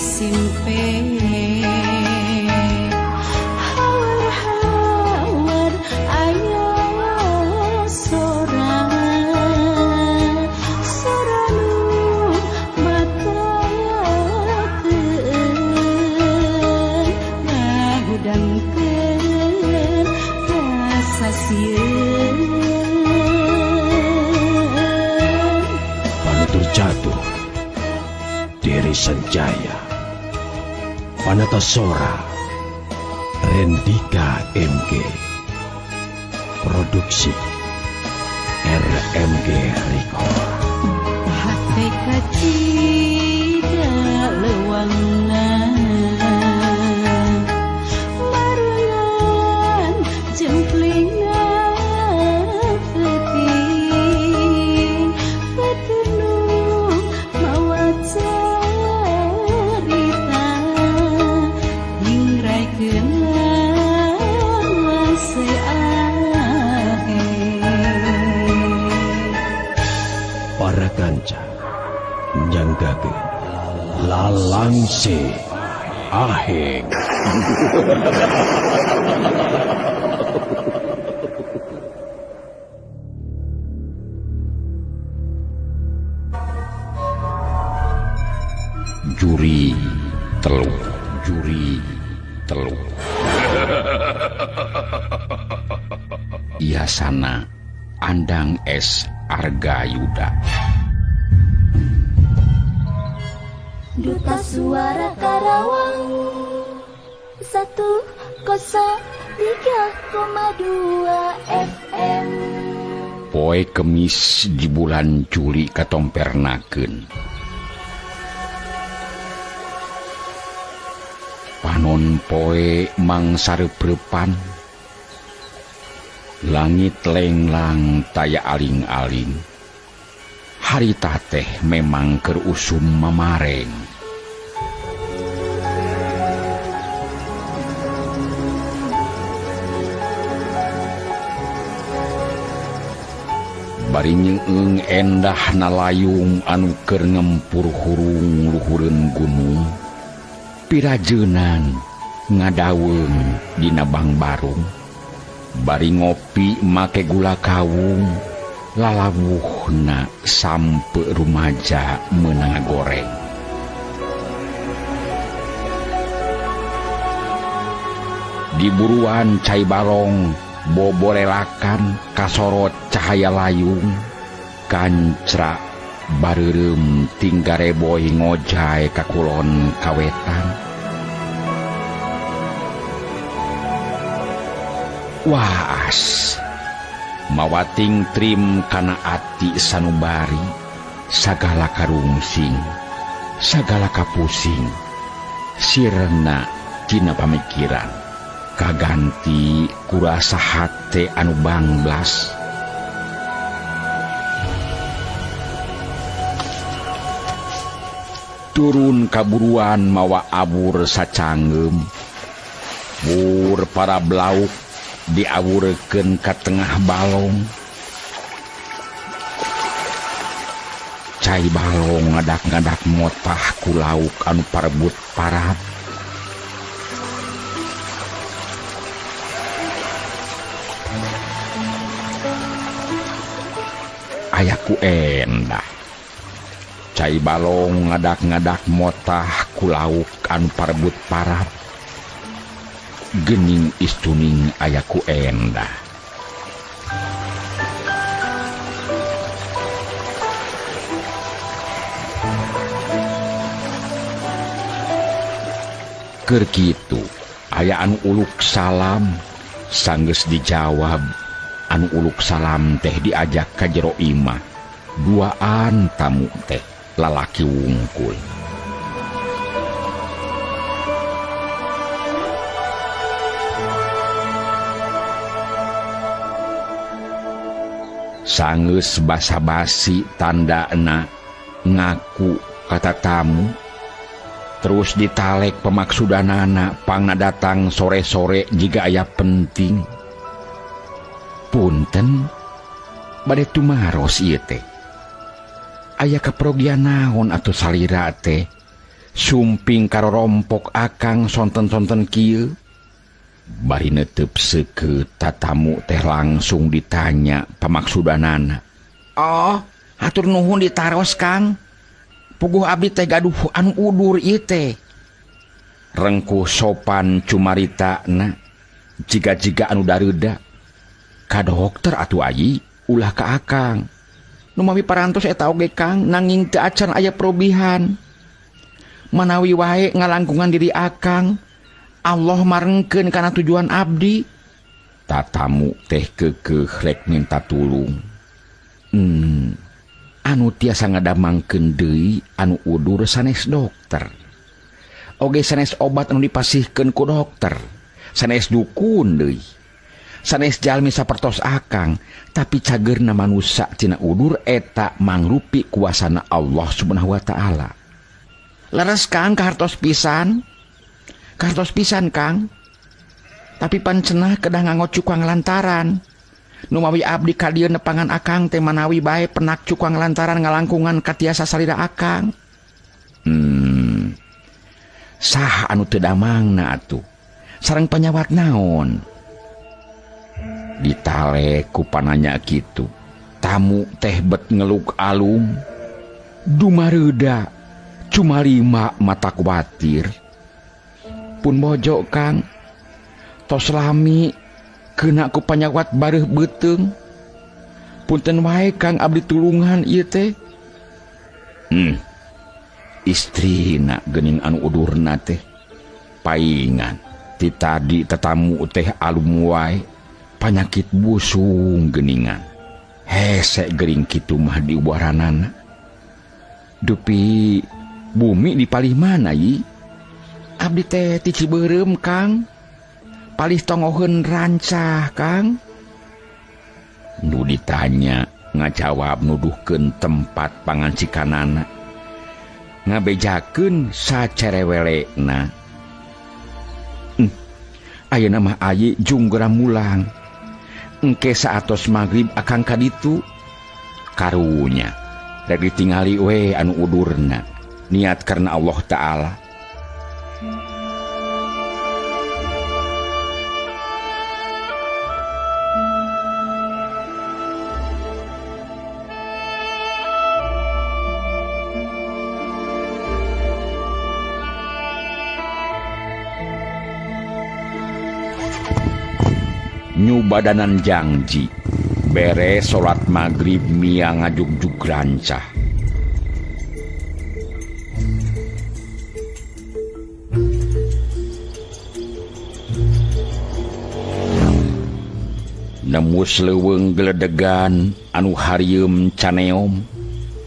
simpe hawar-hawar ayo soranu bakakeun ngahudangkeun kasasieun Panutur jatuh Diri Sanjaya Panatasora Rendika MG Produksi RMG Record hate kacida lewangna marangan jemplingan peuting petunung mawa carita ningraikeun lawase ahe Para kanca Nyanggakeun Lalangse Aheng Juri telu Iasana Andang S. Argayuda Duta Suara Karawang 103,2 FM. Poe Kemis di bulan Juli katompernakeun panon poe mangsareprepan langit lenglang taya aling-aling harita teh memang keur usum mamareng bari nyeung endah nalayung anu keur ngempur hurung luhureun gunung pirajeunan ngadaweung dina Bangbarung bari ngopi make gula kawung lalawuhna sampe rumaja meunang goreng di buruan cai balong boborelakan kasorot cahaya layung kancra bareureum tinggareboy ngojay ka kulon kawetan waas mawating trim kana ati sanubari sagala karungsing sagala kapusing sirna tina pamikiran kaganti kurasa hate anu banglas turun kaburuan mawa abur sacangeum bur para blauk diawurkeun ka tengah balong cai balong ngadak-ngadak motah ku lauk anu parebut parab ayaku endah cai balong ngadak-ngadak motah ku lauk anu parebut parab gening istuning ayaku endah keur kitu aya anu uluk salam sanggeus dijawab anu uluk salam teh diajak ka jero imah duaan tamu teh lalaki wungkul sanggeus basa-basi tandana ngaku kata tamu terus ditalek pemaksudanana pangna datang sore-sore jika aya penting punten bade tumaros ieu teh aya kaprogian naon atuh salira teh sumping karo rompok akang sonten-sonten kieu. Bari netep seukeut tatamu teh langsung ditanya pamaksudanana. Oh, hatur nuhun ditaros Kang. Puguh abdi teh gaduh anu udur ieu teh. Rengkuh sopan cumaritana jiga-jiga anu dareuda. Ka dokter atuh ayi ulah ka akang. Nu mawi parantos eta oge Kang nanging teu acan aya perubihan. Manawi wae ngalangkungan diri akang, Allah marengkeun kana tujuan abdi. Tatamu teh keukeuh rek minta tulung. Anu tiasa ngadamangkeun deui anu udur sanes dokter. Oge sanes obat anu dipasihkeun ku dokter, sanes dukun deui. Sanes jalmi sapertos akang, tapi cageurna manusia tina udur eta mangrupi kuasana Allah Subhanahu wa taala. Leres Kang kahartos pisan. Kahartos pisan Kang. Tapi pan cenah kedah nganggo cukang lantaran. Nu mawi abdi ka dieu nepangan akang teh manawi bae penak cukang lantaran ngalangkungan ka tiasa salira akang. Saha anu teu damangna atuh? Sareng panyawat naon? Ditale ku pananya kitu. Tamu teh bet ngeluk alung. Dumareuda cuma 5 mata kuatir. Pun bojo Kang. Tos lami kena ku panyawat bareuh beuteung. Punten wae Kang abdi tulungan ieu teh. Istrina geuning anu udurna teh paingan ti tadi tetamu teh alum wae panyakit busung geuningan. Hese geuring kitu mah di ubaranana. Dupi bumi di palih mana yi? Abdi teh ti Cibeureum Kang. Palih tongoheun rancah Kang. Nu ditanya ngajawab nuduhkeun tempat pangancikanana. Ngabejakeun sacerewelena. Ayeuna mah ayi junggera mulang. Engke saatos magrib akang ka ditu. Karunya rek ditingali we anu udurna. Niat karena Allah Ta'ala. Nyubadanan jangji beres salat magrib mia ngajugjug rancah. Nemus leuweung geledegan anu harieum caneom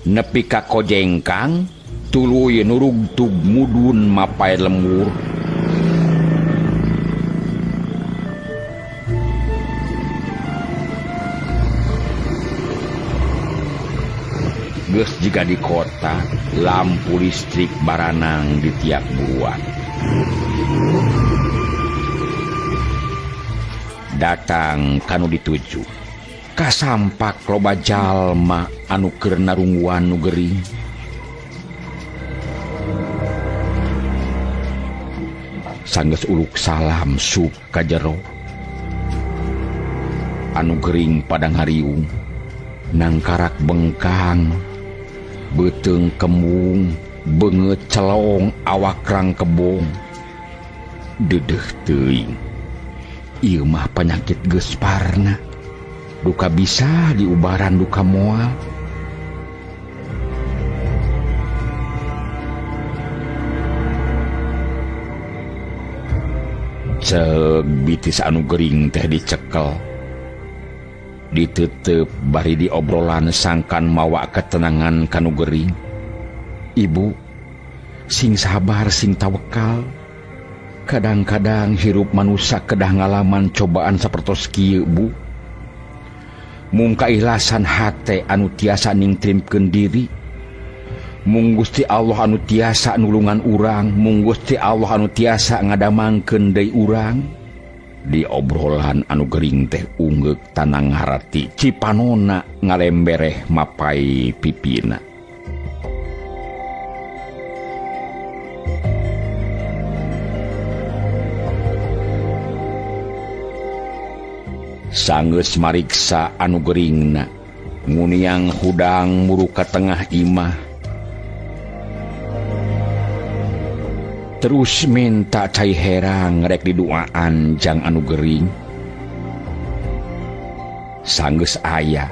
nepi ka kojengkang tuluy nurugtug mudun mapae lemur. Geus jika di kota, lampu listrik baranang di tiap buruan. Datang kanu dituju, kasampak loba jalma anu keur narungguan nu gering. Sanggeus uluk salam sup ka jero. Anu gering padang hariung, nangkarak bengkang. Beuteung kembung, beungeut celong awak rang kebong. Dedeh teuing. Ieu mah panyakit geus parna. Duka bisa diubaran duka moal. Ceug bitis anu gering teh dicekel. Diteuteub bari di obrolan sangkan mawa ketenangan kanu gering. Ibu, sing sabar sing tawakal. Kadang-kadang hirup manusia kedah ngalaman cobaan sapertos kieu Bu. Mung kaikhlasan hate anu tiasa ningtrimkeun diri. Mung Gusti Allah anu tiasa nulungan urang, mung Gusti Allah anu tiasa ngadamangkeun deui urang. Di obrolan anu gering teh ungeuk tanang harati cipanona ngalembereh mapai pipina. Sanggeus mariksa anu geringna nguniang hudang muru ka tengah imah. Terus minta cai herang rek diduaan jang anu gering. Sanggeus aya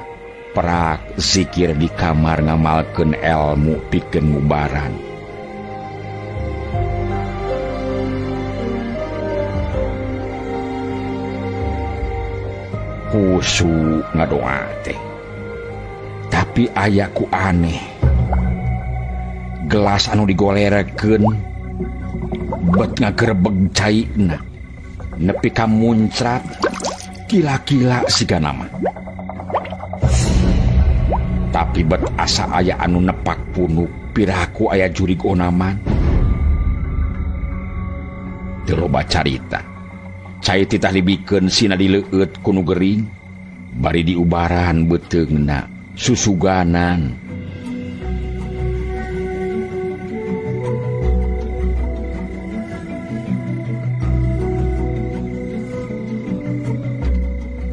perak zikir di kamar ngamalkeun elmu pikeun ngubaran. Husu ngadoa teh. Tapi aya ku aneh. Gelas anu digolerekeun bet ngagerebeg caina. Nepi ka muncrat kila-kila siga nama. Tapi bet asa aya anu nepak punuk piraku aya jurig onaman. Teu loba carita. Cai titah libikeun sina dileueut ku nu gering, bari diubaran beteungna susuganan.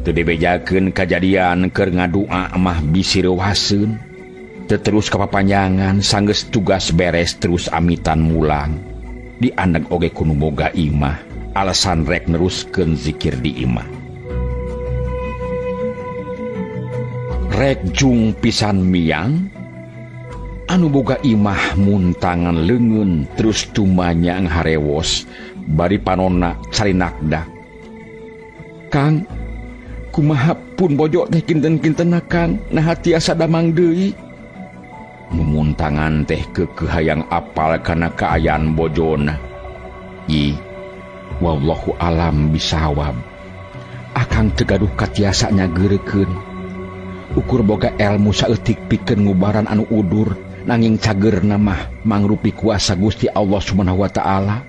Teu dibejakeun kajadian keur ngadua mah bisi reuaseun. Teu terus kapapanjangan sanggeus tugas beres terus amitan mulang. Diandeg oge ku nu boga imah. Alasan rek neruskeun zikir di imah. Rek jung pisan miang anu boga imah muntangan leungeun terus tumanyang harewos bari panonna carinakda. Kang, kumaha pun bojo teh kinten-kintenna Kang, naha tiasa damang deui. Mumuntangan teh keukeuh hayang apal kana kaayaan bojona. Wallahu alam bisawab. Akang teu gaduh katiasa nyageureukeun. Ukur boga elmu saeutik pikeun ngubaran anu udur, nanging cageurna mah mangrupi kuasa Gusti Allah Subhanahu wa taala.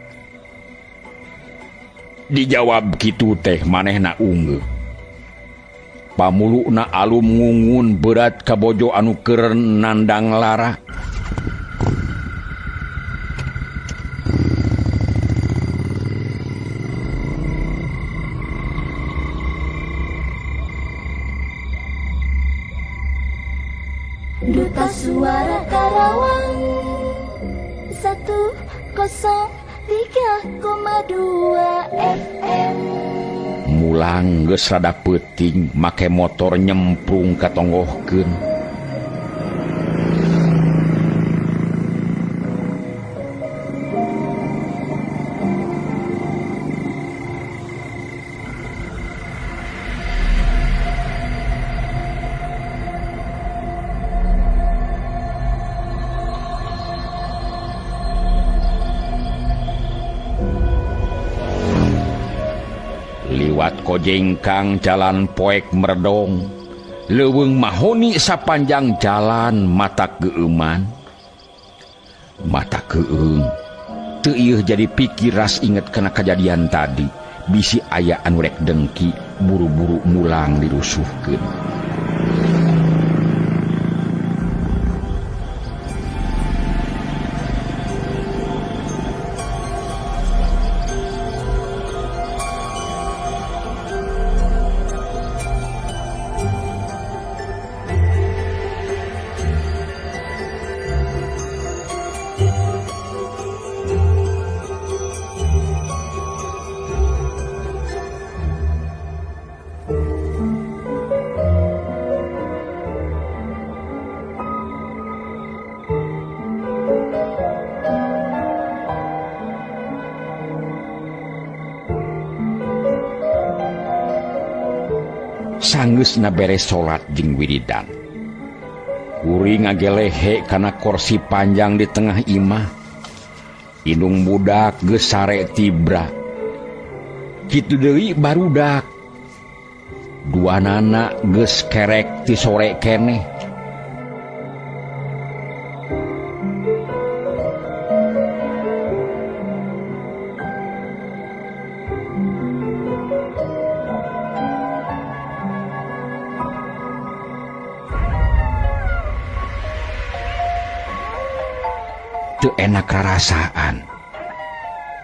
Dijawab kitu teh manehna unggeuh. Pamuluna alum ngungun berat ka bojo anu keur nandang lara. Duta Suara Karawang 103,2 FM. Mulang geus rada peuting make motor nyemplung katonggohkeun. Liwat kojengkang jalan poek merdong, leuweung mahoni sapanjang jalan mata geuman. Mata geueung teu ieu jadi pikir ras inget kana kejadian tadi, bisi aya anu rek dengki buru-buru mulang dirusuhkeun. Sanggeusna beres salat jeung wiridan, kuring ngagelehe kana kursi panjang di tengah imah. Indung budak geus sare tibra. Kitu deui barudak. Duanana geus kerek ti sore keneh. Teu enak rarasaan.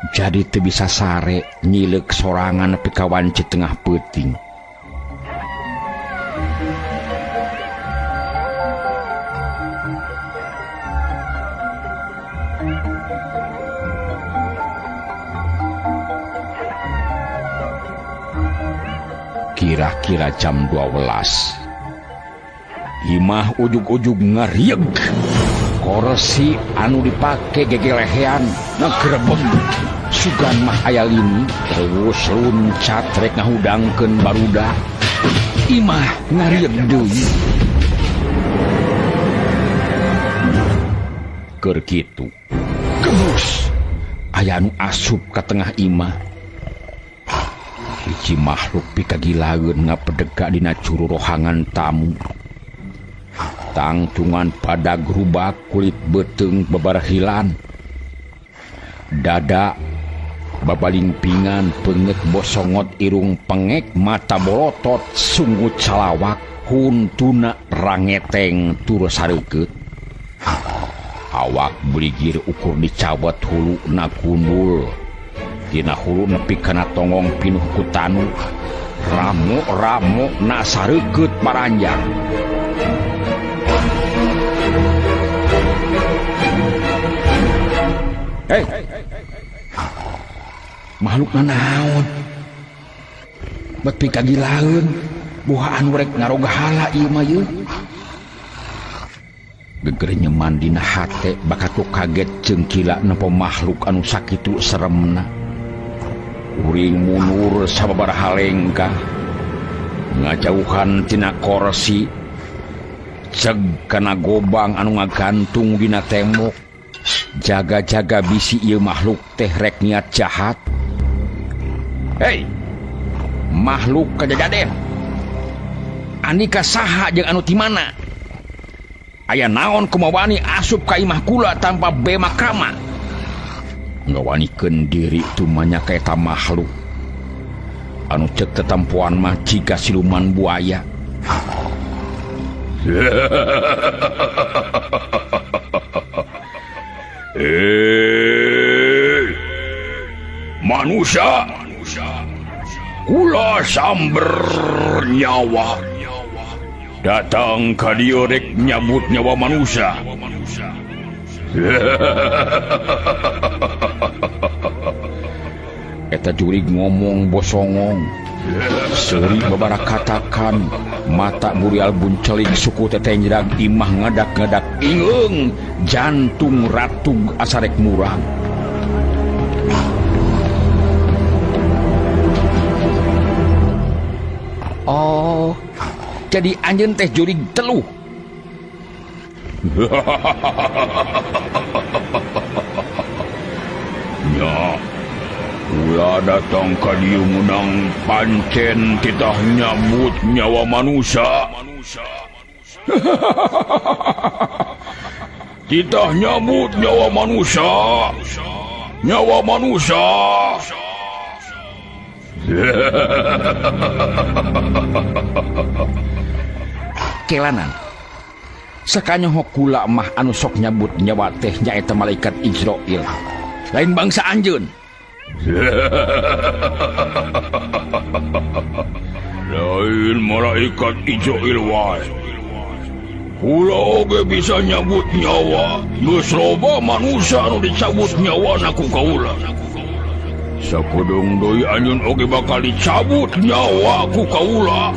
Jadi teu bisa sare nyileuk sorangan nepi ka wanci tengah peuting. kira-kira jam 12. Imah ujug-ujug ngarieg. Kursi anu dipake gegelehean ngagrebeg. Sugan mah aya lini terus luncat rek ngahudangkeun barudak. Imah ngarieg deui. Keur kitu gebus aya anu asup ka tengah imah. Hiji makhluk pikagilaeun ngapedega dina curu rohangan tamu. Tangtungan pada gerubak kulit beteung babarahilan. Dada babalingpingan peungeut bosongot irung pengek mata bolotot sungut salawak huntuna rangeteng tur sareukeut. Awak beligir ukur dicabot huluna kundul. Dina hulu nepi kana tongong pinuh ku tanu. Ramo-ramo na sareukeut paranjang. Hei, makhluk nanaon? Bet pikagilaeun, buhaan rek ngaroga hala ieu mah yeuh. Geger nyeman dina hate bakat ku kaget ceungkila nepo makhluk anu sakitu seremna. Uring munur sababaraha lengkah ngajauhan tina kursi ceg kana gobang anu ngagantung dina tembok. Jaga-jaga bisi ieu makhluk teh rek niat jahat. Hei, makhluk kajajaden. Andika saha jeung anu ti mana? Aya naon kumawani asup ka imah kula tanpa bema krama? Ngawanikeun diri tumanya ka eta makhluk. Anu ceuk tetempoan mah jiga siluman buaya. Manusia, kula samber nyawa. Datang ka dieu rek nyabut nyawa manusia. Eta jurig ngomong bosongong. Seuri babara katakan mata burial bunceling suku teteh nyerag imah ngadak-ngadak ingeung jantung ratug asarek murang. Oh, jadi anjeun teh jurig teluh. Ya, ulah datang ka dieu menang pancen titah nyambut nyawa manusia. Titah nyambut nyawa manusia. Nyawa manusia. Kelanan sakanyoho kula mah anu sok nyambut nyawa teh nyaeta malaikat Israil. Lain bangsa anjeun. Lain malaikat Israil wae. Kula oge bisa nyambut nyawa. Geus loba manusia anu dicabut nyawana ku kaula. Sakudung deui anjeun oge bakal dicabut nyawa ku kaula.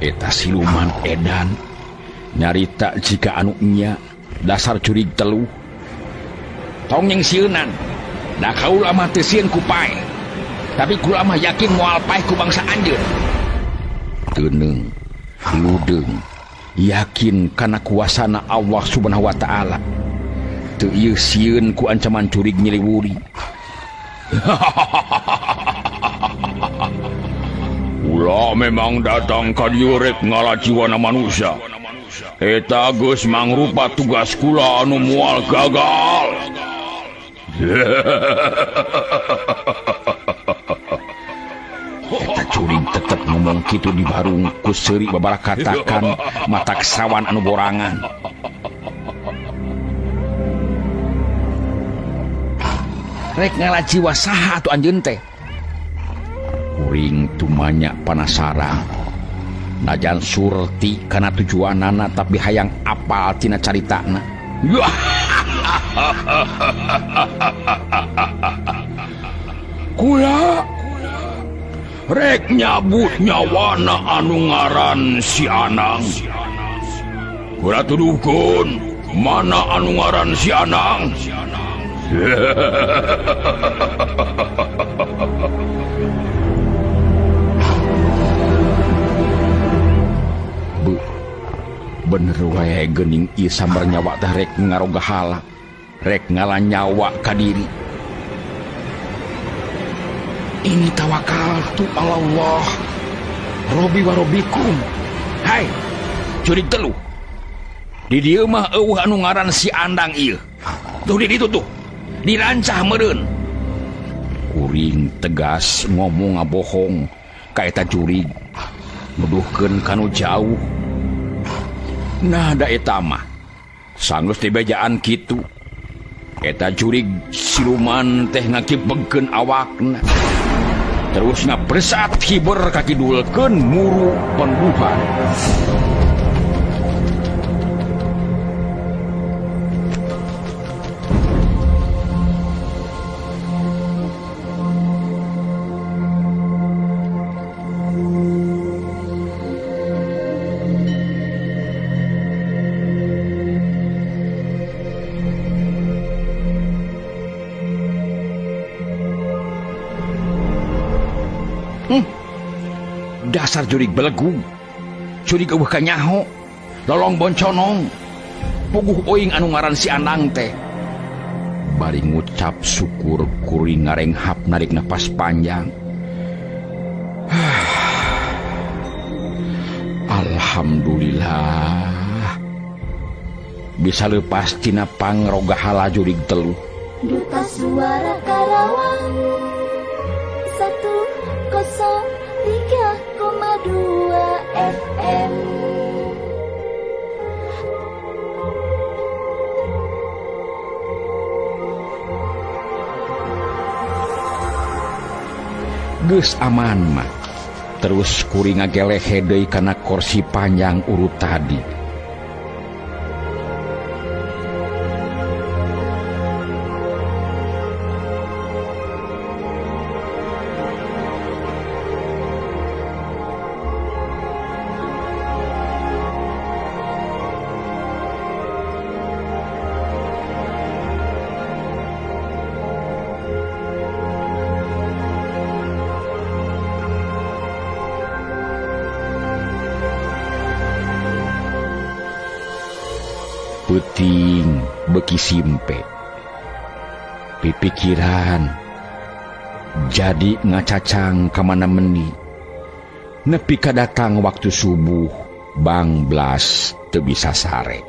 Eta siluman edan nyarita jika anu nya dasar curig teluh. Tong yang sieunan da kaula mah teu sieun ku pae. Tapi kula mah yakin moal pae ku bangsa anjeun. Teuneung, ludeung, yakin kana kuasana Allah Subhanahu wa taala. Teu ieu sieun ku ancaman curig nyeliwuri. Ulah memang datang ka dieu rek ngalaciwana manusia. Eta geus mangrupa tugas kula anu moal gagal. Eta curig tetep ngomong kitu di barung ku seuri babara katakan mata kesawan anu borangan. Rek ngalaciwa saha atuh anjeun teh? Kuring tumanya panasaran. Najan surti kana tujuanana tapi hayang apal tina caritana. Kula rek nyabut nyawana anu ngaran si Anang. Kula tuduhkeun mana anu ngaran si Anang. Bu, bener wae geuning ieu samar nyawa teh rek ngaroga hala, rek ngalan nyawa ka diri. Ini tawakaltu ala Allah, Robi wa robikum. Hai, curig telu. Di dieu mah eueuh anu ngaran si Andang ieu. Tuh di ditu tuh, dirancah meureun. Kuring tegas ngomong ngabohong, ka eta curig, nuduhkeun kanu jauh. Nah da eta mah, sanggeus dibejaan kitu. Eta curig siluman teh ngakipegkeun awakna. Terus ngapresat hiber kakidulkeun muru penduhan. Dasar jurig belegu, jurig eueuh ka nyaho, lolong bonconong, puguh oing anu ngaran si Andang teh. Bari ngucap syukur kuring ngarenghap narik napas panjang. Alhamdulillah bisa leupas tina pangroga hala jurig telu. Duta Suara Karawang 103,2 FM. Geus aman mah. Terus kuring ngagelehe deui kana kursi panjang urut tadi. Puting beki simpe pipikiran jadi ngacacang kamana meni nepi ka datang waktu subuh bang blas teu bisa sare.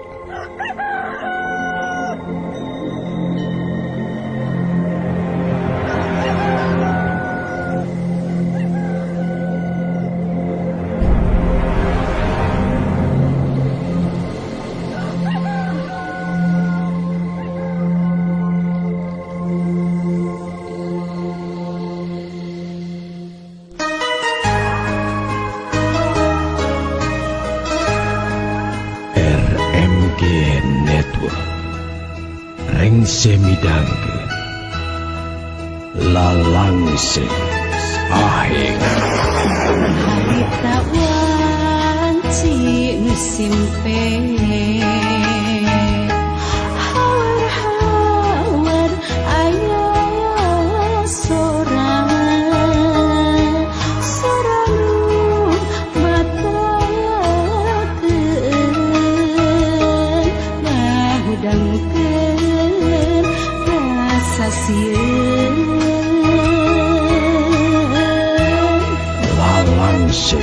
Semidangkeun lalangse aheng Harita wanci simpe hawar-hawar aya sorang batakeun ngahudangkeun rasa sieun lalangse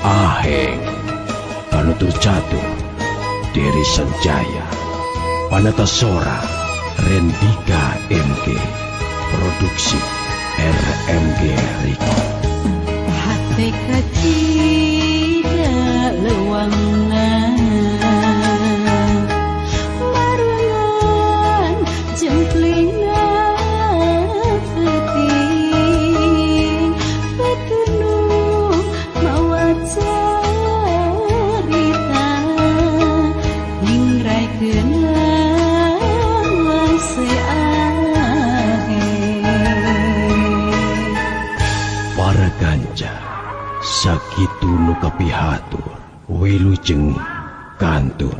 aheng panutur jatuh Deri Sanjaya Panatasora Rendika MG Produksi RMG Record hate kacida lewangan marangan jemplingan peting petunung mawa cerita ningrai kenang Sanca sakitu nu kapihatur wilujeng kantun.